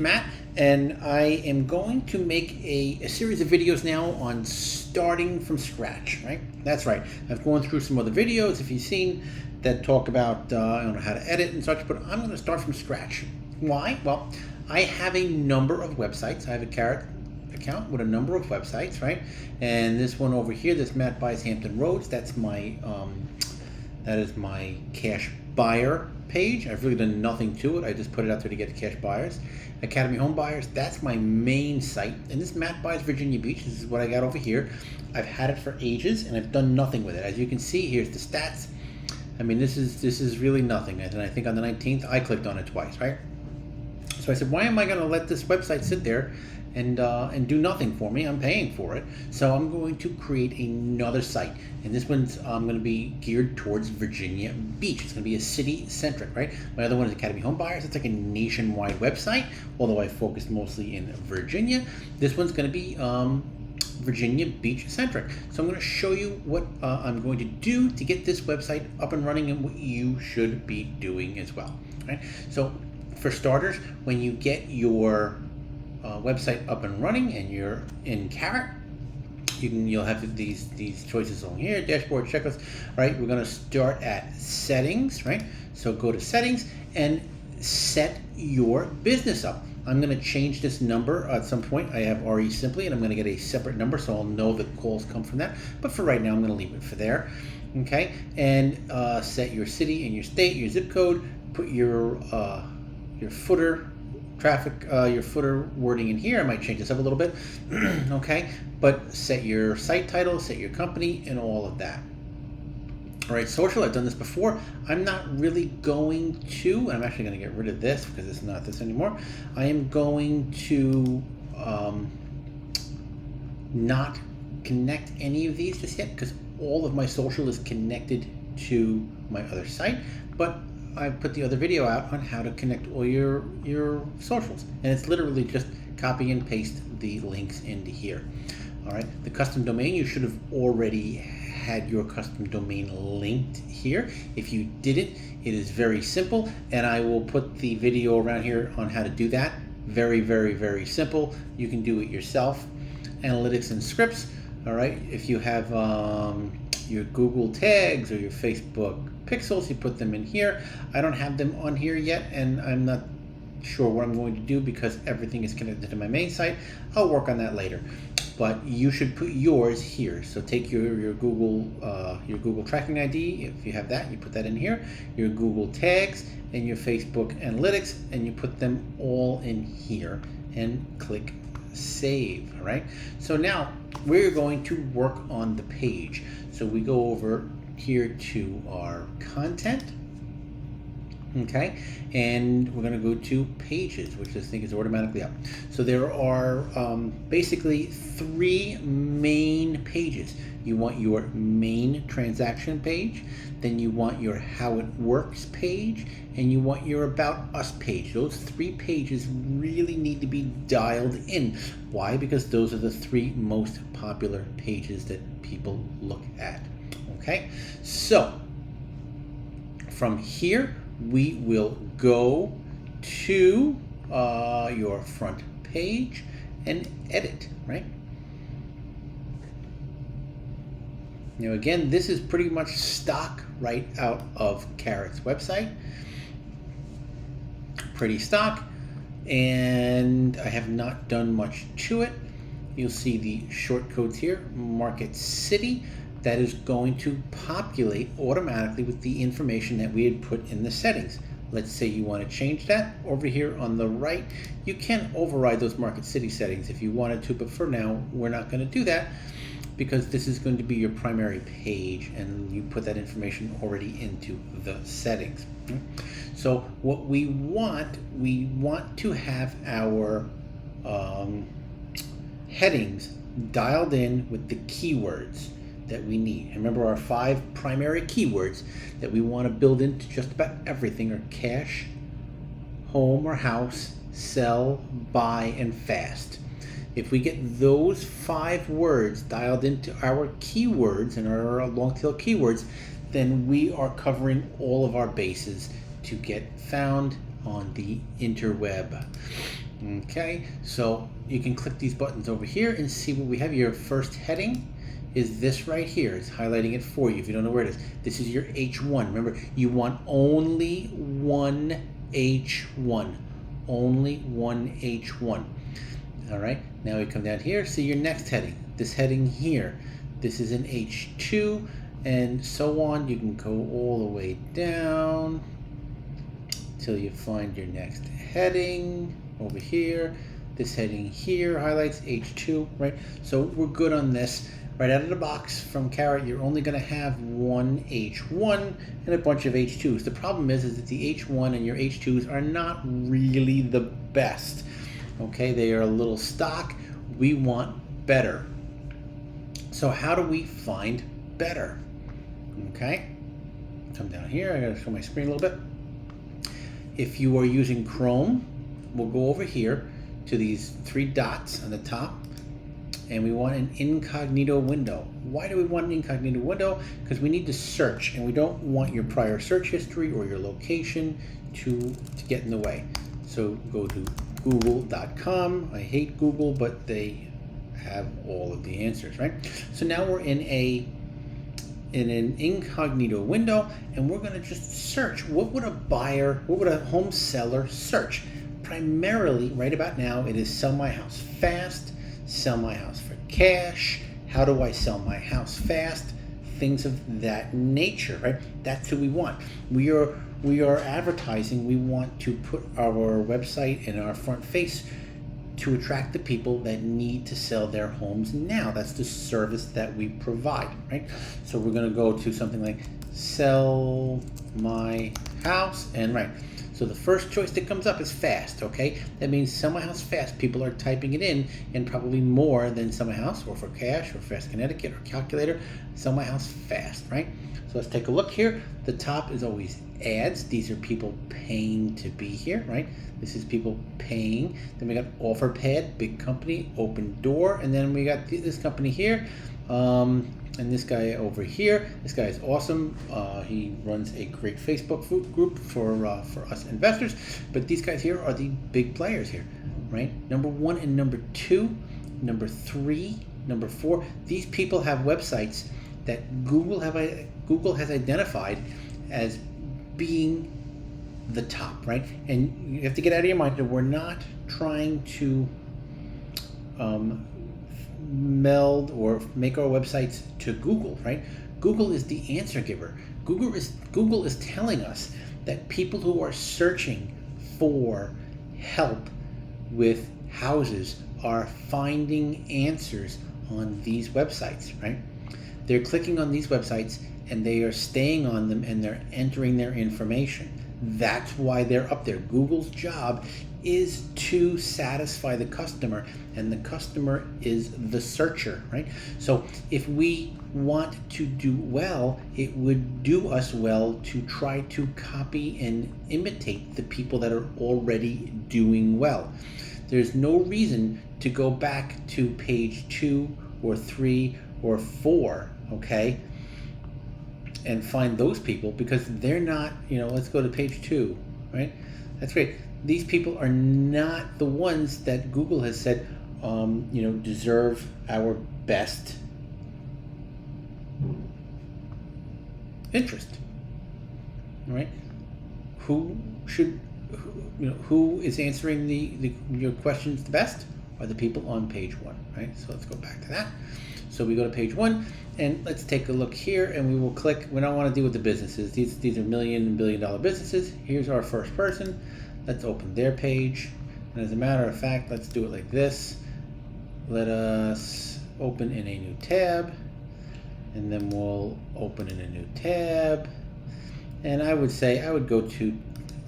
Matt, and I am going to make a series of videos now on starting from scratch, right? That's right. I've gone through some other videos, if you've seen, that talk about I don't know how to edit and such, but I'm going to start from scratch. Why? Well, I have a number of websites. I have a Carrot account with a number of websites, right? And this one over here, this Matt Buys Hampton Roads, that's my that is my cash buyer page. I've really done nothing to it. I just put it out there to get cash buyers. Academy Home Buyers, that's my main site. And this Matt Buys Virginia Beach, this is what I got over here. I've had it for ages and I've done nothing with it. As you can see, here's the stats. I mean, this is really nothing. And I think on the 19th, I clicked on it twice, right? So I said, why am I going to let this website sit there and do nothing for me? I'm paying for it. So I'm going to create another site. And this one's going to be geared towards Virginia Beach. It's going to be a city-centric, right? My other one is Academy Home Buyers. It's like a nationwide website, although I focus mostly in Virginia. This one's going to be Virginia Beach centric. So I'm going to show you what I'm going to do to get this website up and running and what you should be doing as well. Right? So for starters, when you get your website up and running and you're in Carrot, you'll have these choices on here: dashboard, checklist. All right, we're going to start at settings, right? So go to settings and set your business up. I'm going to change this number at some point. I have RE Simply, and I'm going to get a separate number so I'll know that calls come from that. But for right now, I'm going to leave it for there. Okay, and set your city and your state, your zip code. Put your footer traffic, your footer wording in here. I might change this up a little bit. Okay, but set your site title, set your company, and all of that. All right, social, I've done this before. I'm not really going to, I'm actually going to get rid of this because it's not this anymore. I am going to not connect any of these just yet because all of my social is connected to my other site, but I put the other video out on how to connect all your socials, and it's literally just copy and paste the links into here. All right, the custom domain, you should have already had your custom domain linked here. If you didn't, it is very simple, and I will put the video around here on how to do that. Very, very, very simple. You can do it yourself. Analytics and scripts. All right, if you have your Google tags or your Facebook pixels, you put them in here. I don't have them on here yet, and I'm not sure what I'm going to do because everything is connected to my main site. I'll work on that later, but you should put yours here. So take your Google tracking ID. If you have that, you put that in here. Your Google tags and your Facebook analytics, and you put them all in here and click save. All right, so now we're going to work on the page. So we go over here to our content, okay, and we're going to go to pages, which this thing is automatically up. So there are basically three main pages. You want your main transaction page, then you want your how it works page, and you want your about us page. Those three pages really need to be dialed in. Why? Because those are the three most popular pages that people look at. Okay, so from here we will go to your front page and edit, right? Now again, this is pretty much stock right out of Carrot's website. Pretty stock, and I have not done much to it. You'll see the short codes here, Market City. That is going to populate automatically with the information that we had put in the settings. Let's say you want to change that. Over here on the right, you can override those Market City settings if you wanted to, but for now, we're not going to do that because this is going to be your primary page and you put that information already into the settings. So what we want to have our headings dialed in with the keywords that we need. And remember, our 5 primary keywords that we want to build into just about everything are cash, home or house, sell, buy, and fast. If we get those 5 words dialed into our keywords and our long tail keywords, then we are covering all of our bases to get found on the interweb. Okay, so you can click these buttons over here and see what we have. Your first heading is this right here. It's highlighting it for you if you don't know where it is. This is your H1. Remember, you want only one H1. Only one H1. All right, now we come down here, see your next heading. This heading here, this is an H2, and so on. You can go all the way down till you find your next heading over here. This heading here highlights H2, right? So we're good on this. Right out of the box from Carrot, you're only going to have one H1 and a bunch of H2s. The problem is that the H1 and your H2s are not really the best. Okay, they are a little stock. We want better. So how do we find better? Okay, come down here. I got to show my screen a little bit. If you are using Chrome, we'll go over here to these three dots on the top, and we want an incognito window. Why do we want an incognito window? Because we need to search, and we don't want your prior search history or your location to get in the way. So go to google.com. I hate Google, but they have all of the answers, right? So now we're in an incognito window, and we're going to just search. What would a home seller search? Primarily, right about now, it is sell my house fast, sell my house for cash, how do I sell my house fast, things of that nature, right? That's who we want. We are advertising. We want to put our website and our front face to attract the people that need to sell their homes now. That's the service that we provide, right? So we're going to go to something like sell my house, and right. So the first choice that comes up is fast, okay? That means sell my house fast. People are typing it in, and probably more than sell my house or for cash or Fast Connecticut or calculator. Sell my house fast, right? So let's take a look here. The top is always ads. These are people paying to be here, right? This is people paying. Then we got OfferPad, big company, Open Door, and then we got this company here, and this guy over here. This guy is awesome. He runs a great Facebook group for us investors. But these guys here are the big players here, right? Number 1 and number 2, number 3, number 4. These people have websites that Google has identified as being the top, right? And you have to get out of your mind that we're not trying to meld or make our websites to Google, right? Google is the answer giver. Google is telling us that people who are searching for help with houses are finding answers on these websites, right? They're clicking on these websites and they are staying on them and they're entering their information. That's why they're up there. Google's job is to satisfy the customer, and the customer is the searcher, right? So if we want to do well, it would do us well to try to copy and imitate the people that are already doing well. There's no reason to go back to page 2 or 3 or 4, okay, and find those people, because they're not, let's go to page 2, right? That's great. These people are not the ones that Google has said, deserve our best interest. All right? Who is answering your questions the best are the people on page 1, right? So let's go back to that. So we go to page 1, and let's take a look here, and we will click. We don't want to deal with the businesses. These are million and billion dollar businesses. Here's our first person. Let's open their page. And as a matter of fact, let's do it like this. Let us open in a new tab, and then we'll open in a new tab. And I would go to,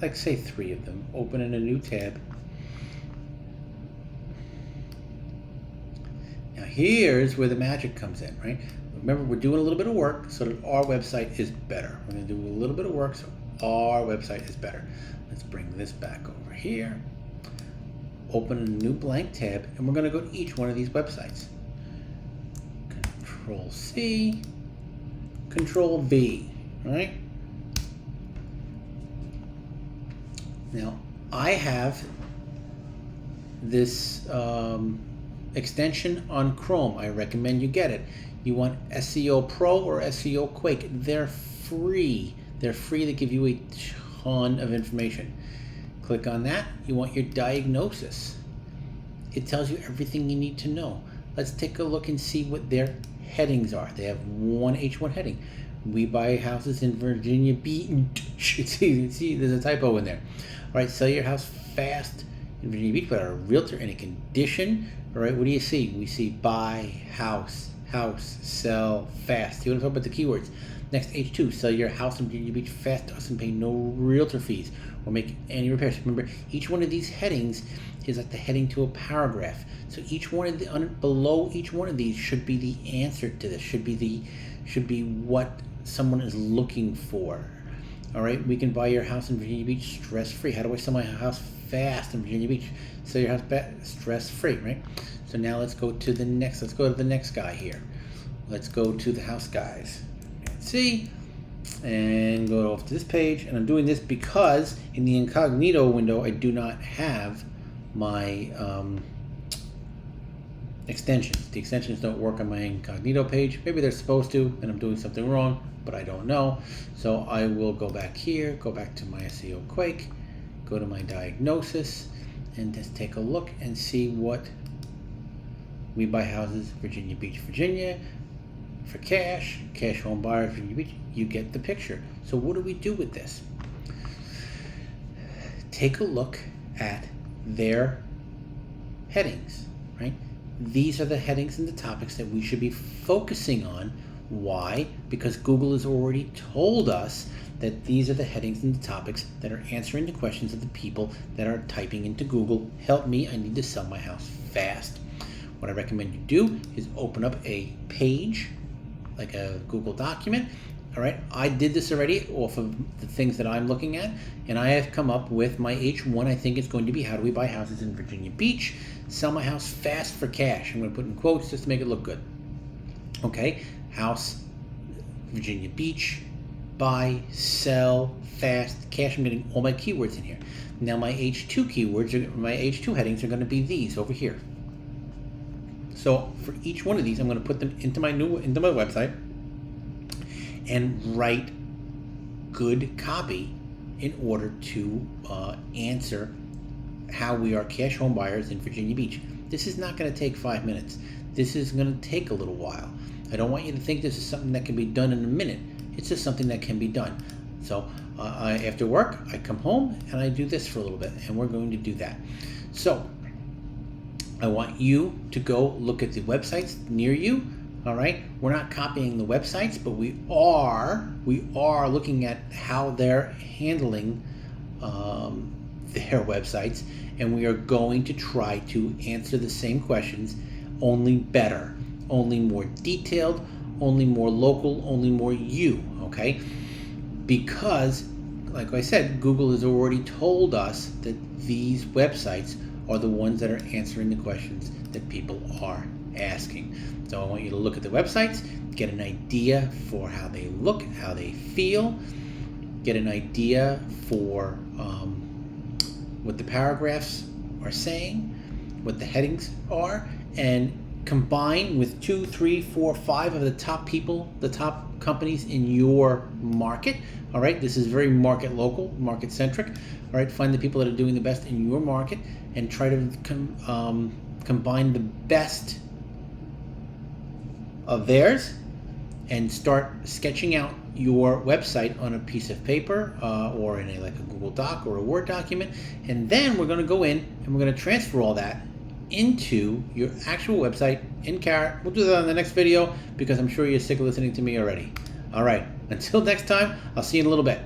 like, say 3 of them. Open in a new tab. Now here's where the magic comes in, right? Remember, we're doing a little bit of work so that our website is better. We're going to do a little bit of work so our website is better. Let's bring this back over here. Open a new blank tab, and we're going to go to each one of these websites. Control C, Control V, right? Now, I have this extension on Chrome. I recommend you get it. You want SEO Pro or SEO Quake. They're free. They're free. They give you a ton of information. Click on that. You want your diagnosis. It tells you everything you need to know. Let's take a look and see what their headings are. They have one H1 heading. We buy houses in Virginia Beach. See, there's a typo in there. All right, sell your house fast in Virginia Beach without a realtor in a condition. All right, what do you see? We see buy, house, sell, fast. You want to talk about the keywords. Next, H2, sell your house in Virginia Beach fast and pay no realtor fees or make any repairs. Remember, each one of these headings is like the heading to a paragraph. So each one of the below each one of these should be the answer to this. Should be what someone is looking for. All right, we can buy your house in Virginia Beach stress-free. How do I sell my house fast in Virginia Beach? Sell your house stress-free, right? So now let's go to the next. Let's go to the next guy here. Let's go to the house guys. See, and go off to this page. And I'm doing this because in the incognito window, I do not have my extensions. The extensions don't work on my incognito page. Maybe they're supposed to, and I'm doing something wrong, but I don't know. So I will go back here, go back to my SEO Quake, go to my diagnosis, and just take a look and see what we buy houses, Virginia Beach, Virginia, for cash home buyers, Virginia Beach. You get the picture. So what do we do with this? Take a look at their headings, right? These are the headings and the topics that we should be focusing on. Why? Because Google has already told us that these are the headings and the topics that are answering the questions of the people that are typing into Google, help me, I need to sell my house fast. What I recommend you do is open up a page, like a Google document. All right, I did this already off of the things that I'm looking at, and I have come up with my H1. I think it's going to be how do we buy houses in Virginia Beach, sell my house fast for cash. I'm going to put in quotes just to make it look good. Okay, house, Virginia Beach, buy, sell, fast, cash. I'm getting all my keywords in here. Now my H2 keywords, my H2 headings are going to be these over here. So for each one of these, I'm going to put them into my website and write good copy in order to answer how we are cash home buyers in Virginia Beach. This is not going to take 5 minutes. This is going to take a little while. I don't want you to think this is something that can be done in a minute. It's just something that can be done. So after work, I come home and I do this for a little bit, and we're going to do that. So I want you to go look at the websites near you. All right, we're not copying the websites, but we are looking at how they're handling their websites, and we are going to try to answer the same questions, only better, only more detailed, only more local, only more you. Okay, because like I said, Google has already told us that these websites are the ones that are answering the questions that people are asking. So I want you to look at the websites, get an idea for how they look, how they feel, get an idea for what the paragraphs are saying, what the headings are, and combine with 2, 3, 4, 5 of the top people, the top companies in your market. All right, this is very market local, market centric. All right, find the people that are doing the best in your market and try to combine the best of theirs and start sketching out your website on a piece of paper or in like a Google Doc or a Word document. And then we're going to go in and we're going to transfer all that into your actual website in Carrot. We'll do that on the next video because I'm sure you're sick of listening to me already. All right, until next time, I'll see you in a little bit.